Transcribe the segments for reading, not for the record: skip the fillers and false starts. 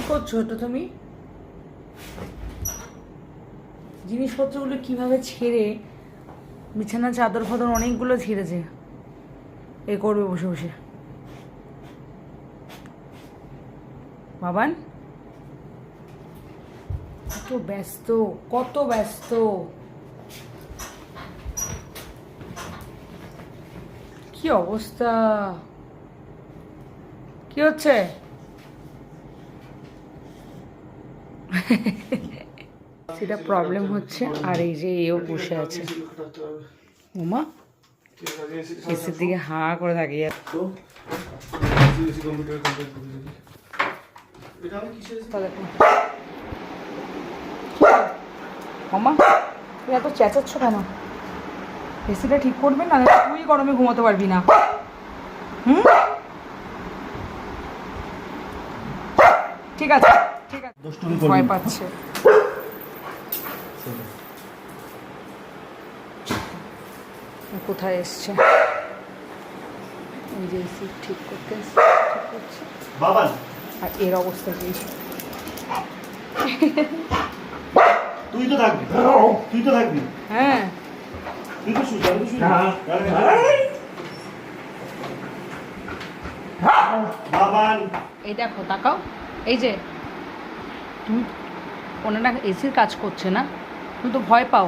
করছো তো তুমি? জিনিসপত্রগুলো কিভাবে ছেড়ে, বিছানা চাদর ফাদর অনেকগুলো ছেড়েছে, এ করবে বসে বসে। বাবান কত ব্যস্ত, কত ব্যস্ত। কি অবস্থা, কি হচ্ছে? সেটা প্রবলেম হচ্ছে। আর এই যে এও বসে আছে, ওমা এসির দিকে হাঁ করে তাকিয়ে আছে। মামা তুই এত চেঁচাচ্ছ কেন? এসিটা ঠিক করবে না, তুই গরমে ঘুমাতে পারবি না। হুম, ঠিক আছে ঠিক আছে। ভয় পাচ্ছে। কোথায় এসছে? এই যে এসি ঠিক করতে ঠিক করছে বাবা, আর এর অবস্থা কি? তুই তো থাকবি, তুই তো থাকবি। হ্যাঁ তুই তো শুধু বাবান, এই দেখো তাকাও, এই যে তুমি, ওনারা এসির কাজ করছে না, তুমি তো ভয় পাও।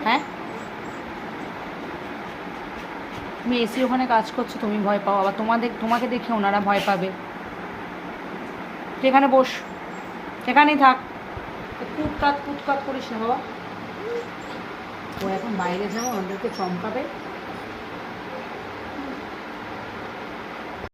হ্যাঁ, তুমি এসি ওখানে কাজ করছো, তুমি ভয় পাও, আবার তোমাকে দেখে ওনারা ভয় পাবে। তুই এখানে বস, এখানেই থাক, কুটকাট করিস না বাবা। ও এখন বাইরে যাবো, ওনাদেরকে চমকাবে।